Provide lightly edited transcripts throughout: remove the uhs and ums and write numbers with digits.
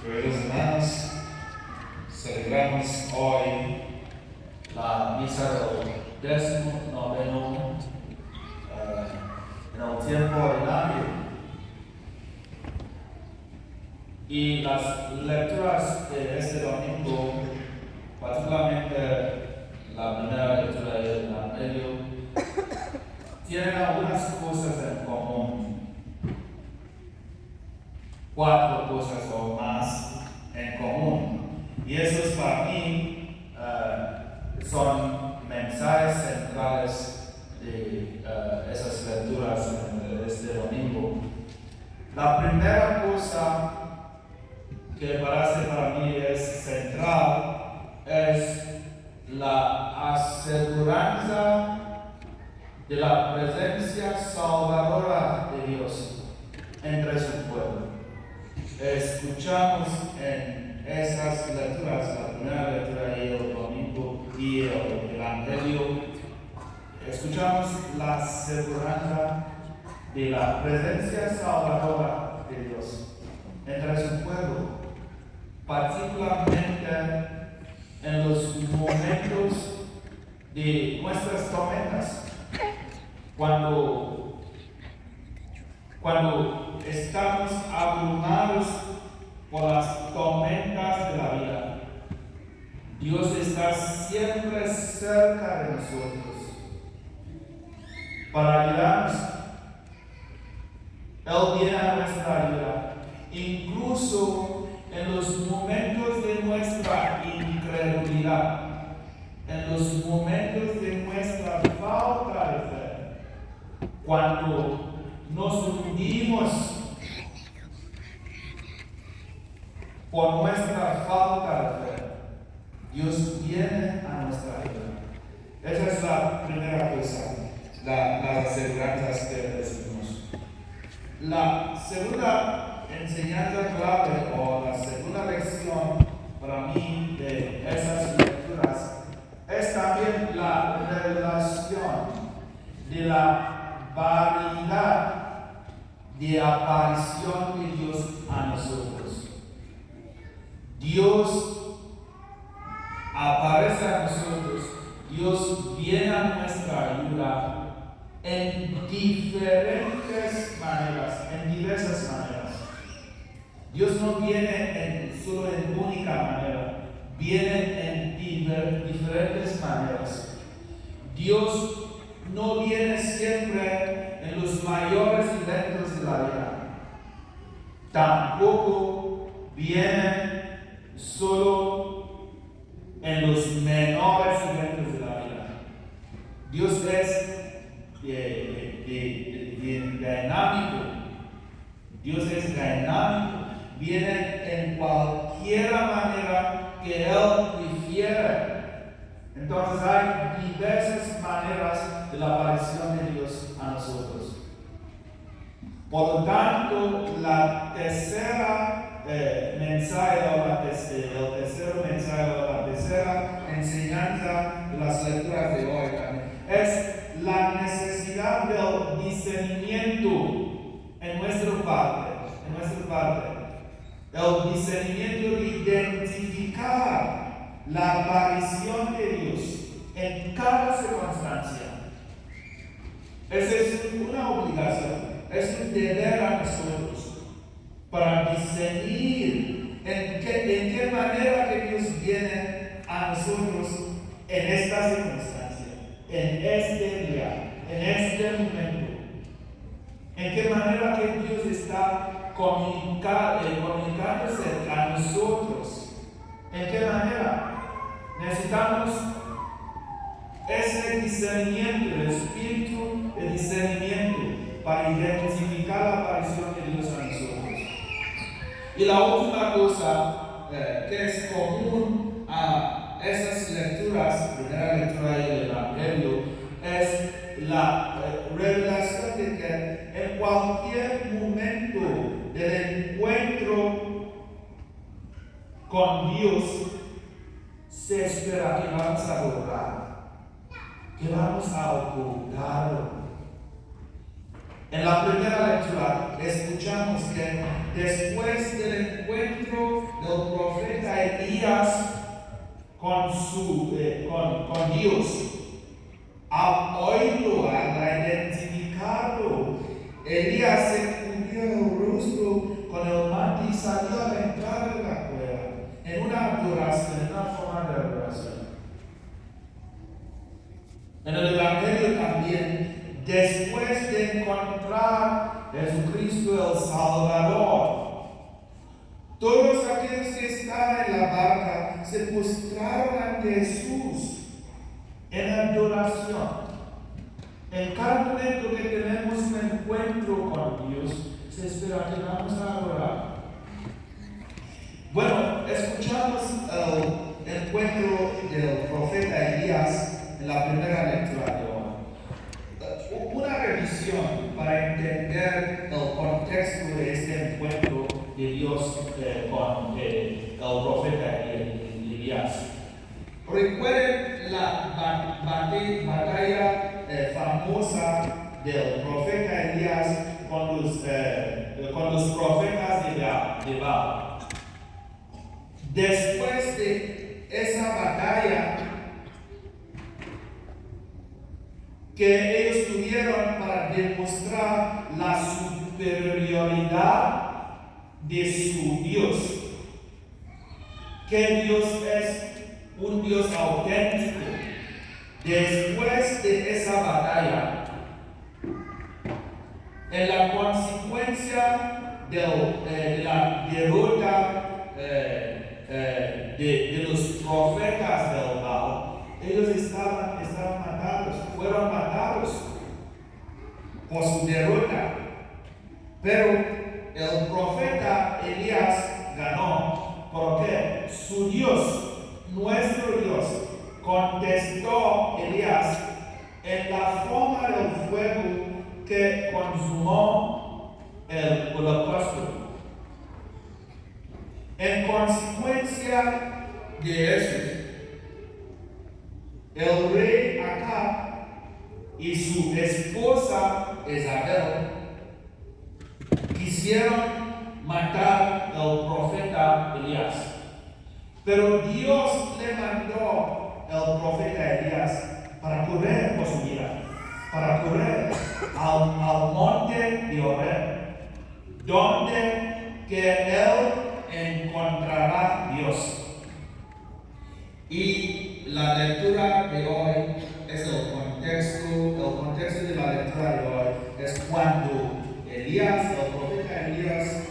Queridos hermanos, celebramos hoy la misa del 19º en el tiempo ordinario. Y las lecturas de este domingo, particularmente la primera lectura del Evangelio, tienen algunas cosas en común. 4 cosas o más en común. Y esos para mí son mensajes centrales de esas lecturas de este domingo. La primera cosa que parece para mí es central es la aseguranza de la presencia salvadora de Dios entre su pueblo. Escuchamos en esas lecturas, la primera lectura y el domingo y el Evangelio, escuchamos la seguridad de la presencia salvadora de Dios entre su pueblo, particularmente en los momentos de nuestras tormentas, cuando estamos abrumados por las tormentas de la vida. Dios está siempre cerca de nosotros para ayudarnos. Él viene a nuestra ayuda, incluso en los momentos de nuestra incredulidad, en los momentos de nuestra falta de fe, cuando nos hundimos por nuestra falta de fe. Dios viene a nuestra ayuda. Esa es la primera cosa, las aseguranzas que recibimos. La segunda enseñanza clave o la segunda lección para mí de esas lecturas es también la revelación de la variedad de aparición de Dios a nosotros. Dios aparece a nosotros, Dios viene a nuestra ayuda en diferentes maneras, en diversas maneras. Dios no viene solo en única manera, viene en diferentes maneras. Dios no viene siempre en los mayores eventos de la vida. Tampoco viene solo en los menores eventos de la vida. Dios es dinámico. Dios es dinámico. Viene en cualquier manera que Él prefiere. Entonces hay diversas maneras de la aparición de Dios a nosotros. Por lo tanto, la tercera mensaje o la tercera enseñanza de las lecturas de hoy es la necesidad del discernimiento en nuestra parte. El discernimiento de identificar la aparición de Dios en cada circunstancia. Esa es una obligación, es un deber a nosotros para discernir en qué manera que Dios viene a nosotros en esta circunstancia, en este día, en este momento. En qué manera que Dios está comunicándose a nosotros. ¿En qué manera? Necesitamos ese discernimiento, el espíritu de discernimiento para identificar la aparición de Dios a nosotros. Y la última cosa que es común a esas lecturas, primera lectura del Evangelio, es la revelación de que en cualquier momento del encuentro con Dios se espera que vamos a adorar, que vamos a ocultarlo, En la primera lectura escuchamos que después del encuentro del profeta Elías con Dios, al oírlo, al identificarlo, Elías se cubrió el rostro con el manto y salió a la entrada de la cueva en una adoración, en una forma de adoración. En el Evangelio también, después de encontrar a Jesucristo el Salvador, todos aquellos que estaban en la barca se postraron ante Jesús en adoración. En cada momento que tenemos un encuentro con Dios, se espera que vamos a adorar. Bueno, escuchamos el encuentro del profeta Elías en la primera lectura de hoy. Una revisión para entender el contexto de este encuentro de Dios con el profeta Elías. Recuerden la batalla famosa del profeta Elías con los profetas de Baal. Después de esa batalla que ellos tuvieron para demostrar la superioridad de su Dios, que Dios es un Dios auténtico. Después de esa batalla, en la consecuencia de la derrota de los profetas del Baal, ellos estaban matados, fueron matados por su derrota. Pero el profeta Elías ganó porque su Dios, nuestro Dios, contestó a Elías en la forma del fuego que consumó el holocausto. En consecuencia de eso, el rey Acab y su esposa Isabel quisieron matar al profeta Elías. Pero Dios le mandó al profeta Elías para correr por su vida, para correr al monte de Horeb, donde que él encontrará a Dios. Y la lectura de hoy es el contexto de la lectura de hoy es cuando Elías, el profeta Elías,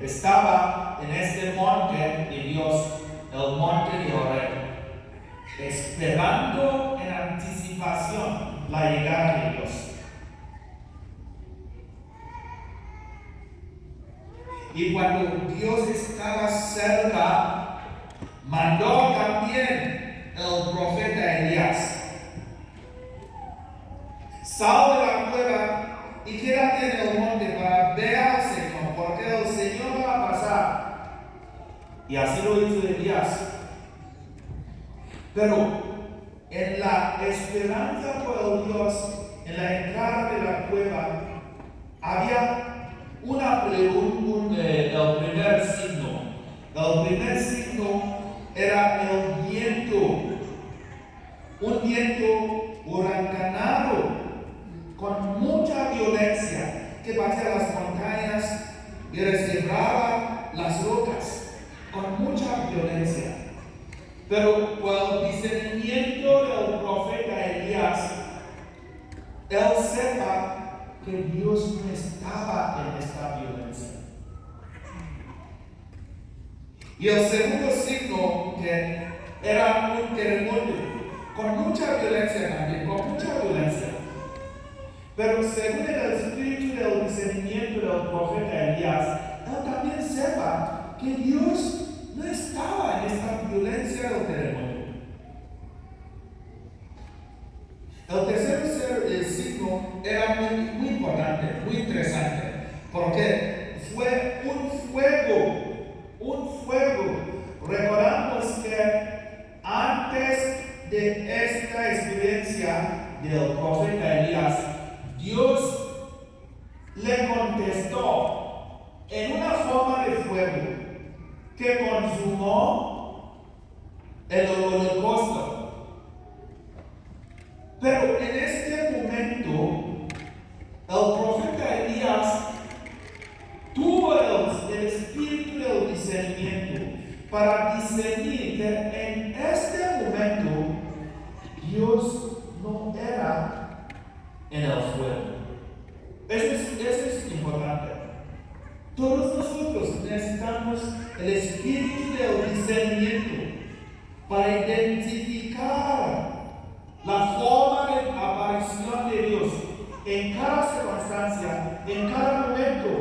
estaba en este monte de Dios, el monte de Horeb, esperando en anticipación la llegada de Dios. Y cuando Dios estaba cerca, mandó también el profeta Elías: sal de la cueva y quédate en el monte para ver al Señor, porque el Señor va a pasar. Y así lo hizo Elías. Pero en la esperanza por el Dios, en la entrada de la cueva, había una pregunta, el primer signo. El primer signo era el viento, un viento huracanado con mucha violencia que batía las montañas y resquebraba las rocas con mucha violencia. Pero por el discernimiento del profeta Elías, él sepa que Dios no estaba en esta violencia. Y el segundo signo, que era un terremoto, con mucha violencia también, con mucha violencia. Pero según el espíritu del discernimiento del profeta Elías, él también sepa que Dios no estaba en esta violencia del terremoto. El tercer signo era muy importante, muy interesante, porque fue un fuego. Recordamos que antes de esta experiencia del profeta Elías, le contestó en una forma de fuego que consumó el holocausto. Pero en este momento, el profeta Elías tuvo el espíritu del discernimiento para discernir que en este momento Dios no era en el fuego. Eso es importante. Todos nosotros necesitamos el espíritu del discernimiento para identificar la forma de aparición de Dios en cada circunstancia, en cada momento.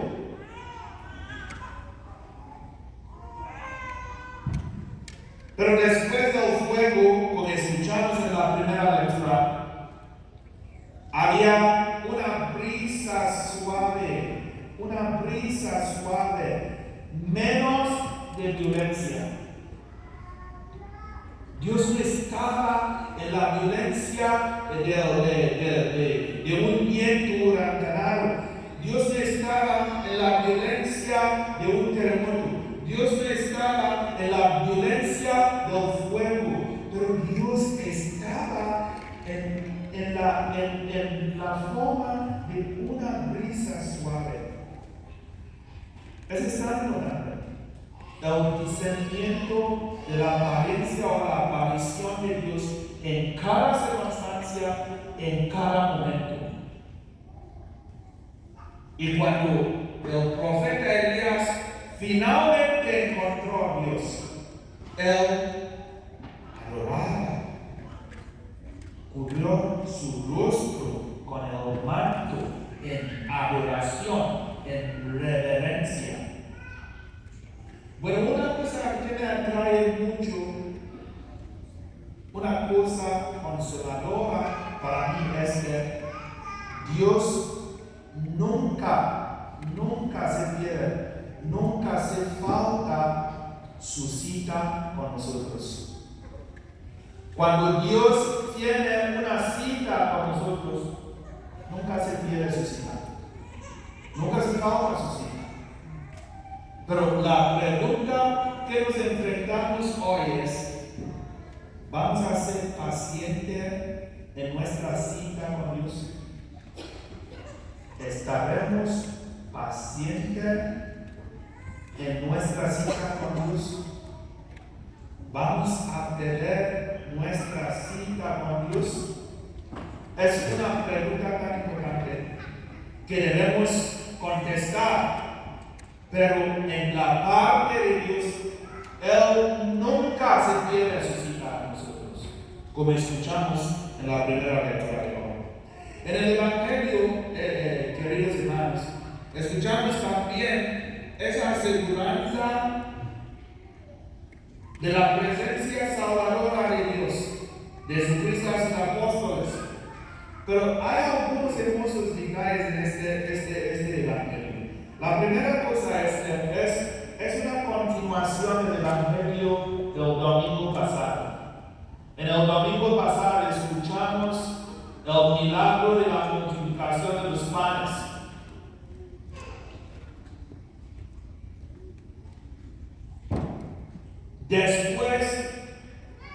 Pero después del fuego, como escuchamos en la primera lectura, había una brisa suave, menos de violencia. Dios no estaba en la violencia de un viento huracanado. Dios no estaba en la violencia de un terremoto. Dios no estaba en la violencia del fuego. Pero Dios estaba en la forma de una brisa suave. Es extraordinario. El discernimiento de la apariencia o la aparición de Dios en cada circunstancia, en cada momento. Y cuando el profeta Elías finalmente encontró a Dios, él adoraba, cubrió su rostro con el manto en adoración, en reverencia. Bueno, una cosa que me atrae mucho, una cosa consoladora para mí es que Dios nunca se pierde, nunca hace falta su cita con nosotros. Cuando Dios tiene una cita con nosotros, nunca se pierde su cita, nunca hace falta su cita. Pero la pregunta que nos enfrentamos hoy es, ¿vamos a ser pacientes en nuestra cita con Dios? ¿Estaremos pacientes en nuestra cita con Dios? ¿Vamos a tener nuestra cita con Dios? Es una pregunta tan importante que debemos contestar. Pero en la parte de Dios, Él nunca se pierde su cita a nosotros, como escuchamos en la primera lectura de hoy. En el Evangelio, queridos hermanos, escuchamos también esa aseguranza de la presencia salvadora de Dios, de Jesucristo a sus apóstoles. Pero hay algunos hermosos detalles en este Evangelio. La primera cosa es una continuación del Evangelio del domingo pasado. En el domingo pasado escuchamos el milagro de la multiplicación de los panes. Después,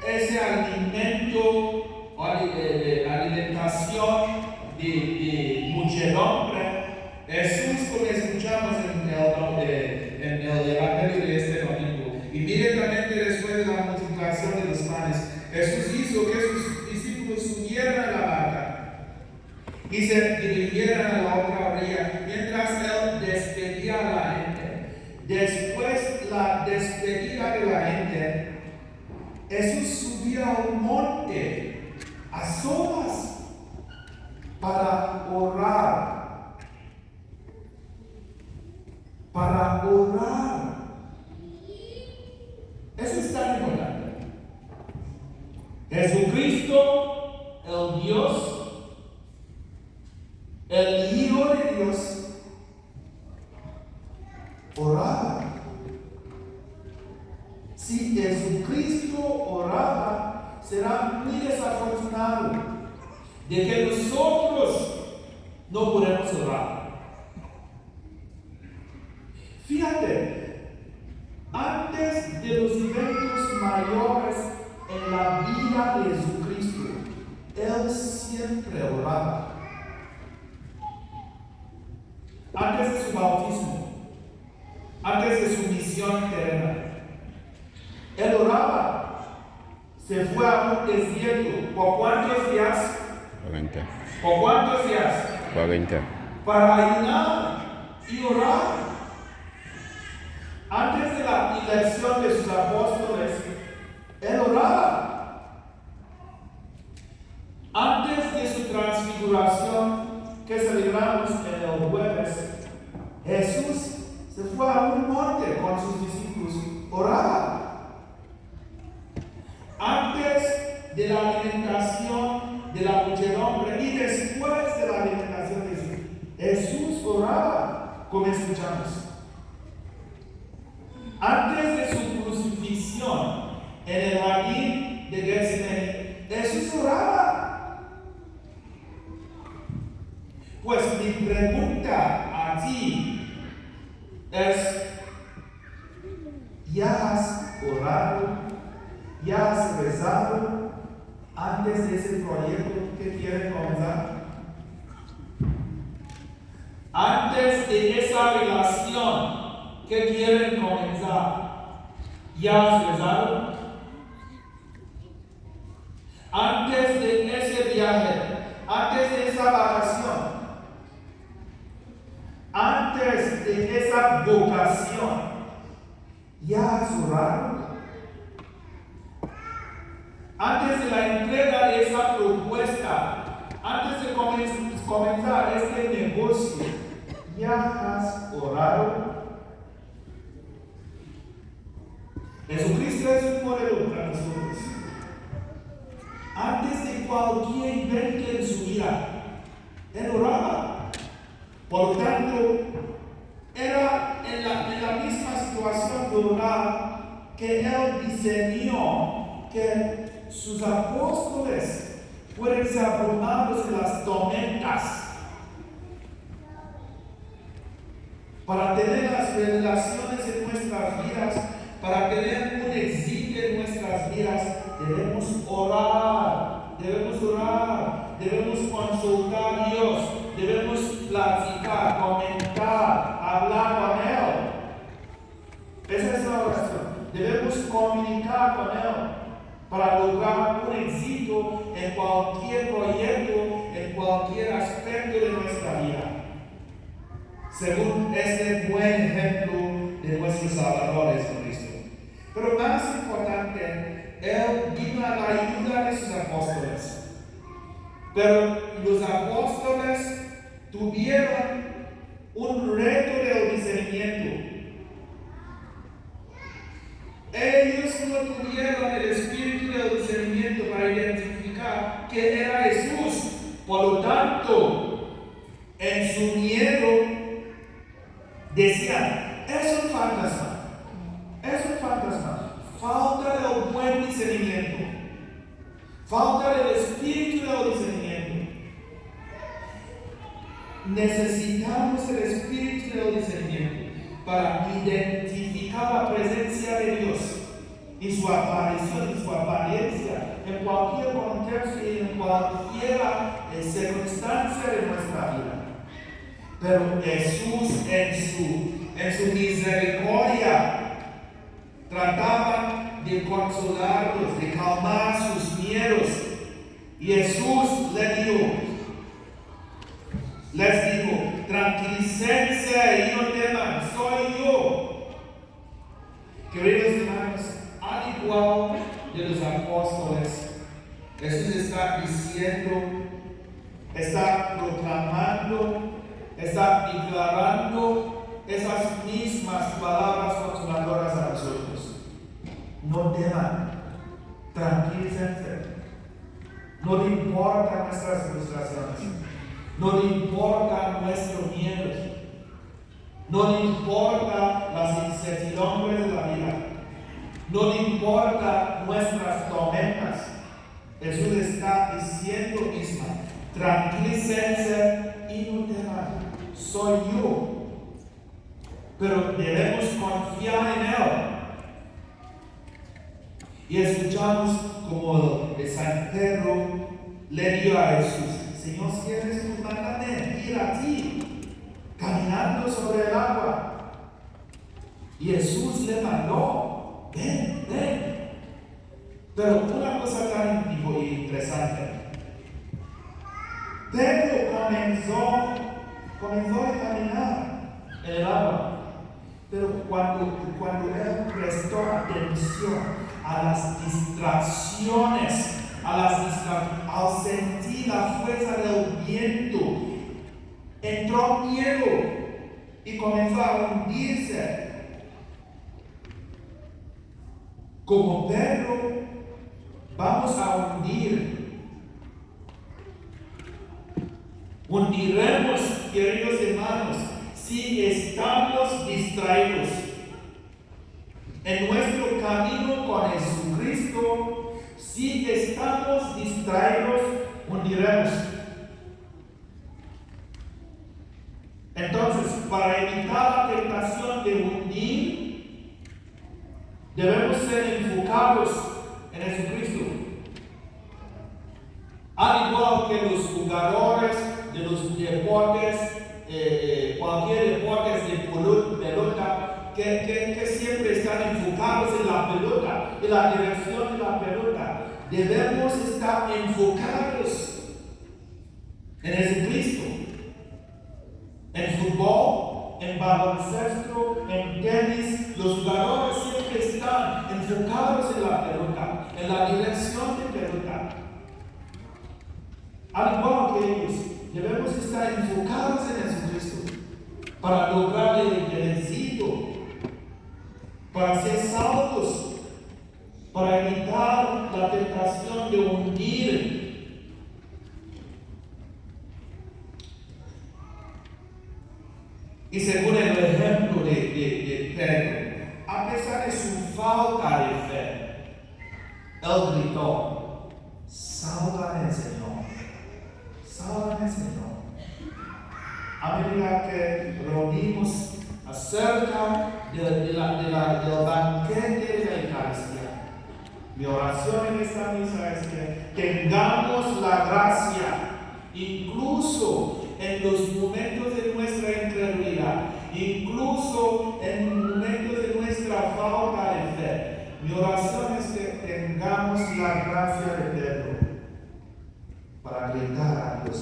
ese alimento o alimentación de muchedumbre, Jesús, como escuchamos en el Evangelio de este domingo, inmediatamente después de la multiplicación de los panes, Jesús hizo que sus discípulos subieran a la barca y se dirigieran a la otra orilla, mientras Él despedía a la gente. Después la despedida de la gente, Jesús subía a un monte a solas para orar. Eso es tan importante. Jesucristo, el Dios, el Hijo de Dios, oraba. Si Jesucristo oraba, será muy desafortunado de que nosotros no podemos orar. Fíjate, antes de los eventos mayores en la vida de Jesucristo, Él siempre oraba. Antes de su bautismo, antes de su misión terrena, Él oraba. Se fue a un desierto. ¿Por cuántos días? 40. ¿Por cuántos días? 40. Para ayunar y orar. Antes de la elección de sus apóstoles, Él oraba. Antes de su transfiguración, que celebramos en el jueves, Jesús se fue a un monte con sus discípulos, oraba. Antes de la alimentación de la muchedumbre y después de la alimentación de Jesús oraba, como escuchamos. Antes de su crucifixión en el jardín de Getsemaní, Jesús oraba. Pues mi pregunta a ti es: ¿ya has orado? ¿Ya has rezado antes de ese proyecto que quieres comenzar? Antes de esa relación que quieren comenzar, ¿ya has rezado? Antes de ese viaje, antes de esa vacación, antes de esa vocación, ¿ya has orado? Antes de la entrega de esa propuesta, antes de comenzar este negocio, ¿ya has orado? Jesucristo es un modelo para nosotros. Antes de cualquier evento en su vida, Él oraba. Por lo tanto, era en la misma situación de orar que Él diseñó que sus apóstoles fueron ser abrumados en las tormentas. Para tener las revelaciones en nuestras vidas, para tener un éxito en nuestras vidas, debemos orar, debemos consultar a Dios, debemos platicar, comentar, hablar con Él. Esa es la oración. Debemos comunicar con Él para lograr un éxito en cualquier proyecto, en cualquier aspecto de nuestra vida. Según este buen ejemplo de nuestro Salvador Jesucristo. Pero más importante, Él vino a la ayuda de sus apóstoles. Pero los apóstoles tuvieron un reto de discernimiento. Ellos no tuvieron el espíritu del discernimiento para identificar que era Jesús. Por lo tanto, en su miedo, decían: es un fantasma, es un fantasma. Falta del buen discernimiento, falta del espíritu del discernimiento. Necesitamos el espíritu del discernimiento para identificar la presencia de Dios y su aparición y su apariencia en cualquier contexto y en cualquier circunstancia de nuestra vida. Pero Jesús en su misericordia trataba de consolarlos, de calmar sus miedos. Y Jesús les dijo: tranquilícense y no teman, soy yo. Queridos hermanos, al igual de los apóstoles, Jesús está diciendo, está proclamando, está declarando esas mismas palabras consoladoras a nosotros. No teman, tranquilícense. No le importan nuestras frustraciones, no le importan nuestros miedos, no le importan las incertidumbres de la vida, no le importan nuestras tormentas. Jesús está diciendo misma: tranquilícense y no teman, soy yo. pero debemos confiar en Él. Y escuchamos como el San Pedro le dio a Jesús: Señor, si eres tú, mándame ir a ti, caminando sobre el agua. Y Jesús le mandó: ven, ven. Pero una cosa tan interesante: Pedro comenzó a caminar en el agua. Pero cuando él prestó atención a las distracciones, al sentir la fuerza del viento, entró miedo y comenzó a hundirse. Como Pedro, vamos a hundiremos, queridos hermanos, si estamos distraídos. En nuestro camino con Jesucristo, si estamos distraídos, hundiremos. Entonces, para evitar la tentación de hundir, debemos ser enfocados en Jesucristo. Al igual que los jugadores de los deportes, cualquier deporte de pelota, que siempre están enfocados en la pelota, en la dirección de la pelota. Debemos estar enfocados en Jesucristo. En fútbol, en baloncesto, en tenis, los jugadores siempre están enfocados en la pelota, en la dirección de pelota. Al igual que ellos, debemos estar enfocados en Jesucristo para lograr el éxito, para ser salvos, para evitar la tentación de hundir. Y según el ejemplo de Pedro, a pesar de su falta de fe, él gritó: sálvame, Señor, sálvame, Señor. A medida que reunimos acerca del banquete de la Eucaristía, mi oración en esta misa es que tengamos la gracia, incluso en los momentos de nuestra incredulidad, incluso en momentos de nuestra falta de fe. Mi oración es que tengamos la gracia de Pedro para gritar a Dios: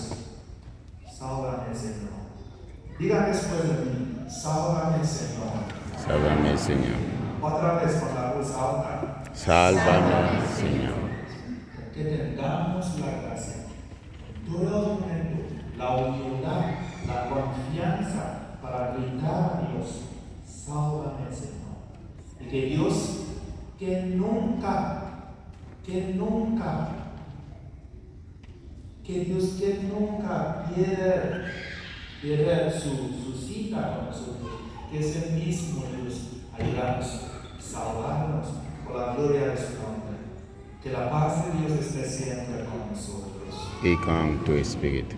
sálvame, Señor. Diga después de mí: sálvame, Señor. Sálvame, Señor. Otra vez con la voz alta: Sálvame, Señor. Que tengamos la gracia en todo el momento, la humildad, la confianza para gritar a Dios: sálvame, Señor. Y que Dios, que nunca pierde su cita con nosotros, que es el mismo Dios ayudarnos, salvarnos por la gloria de su nombre. Que la paz de Dios esté siempre con nosotros. Y con tu espíritu.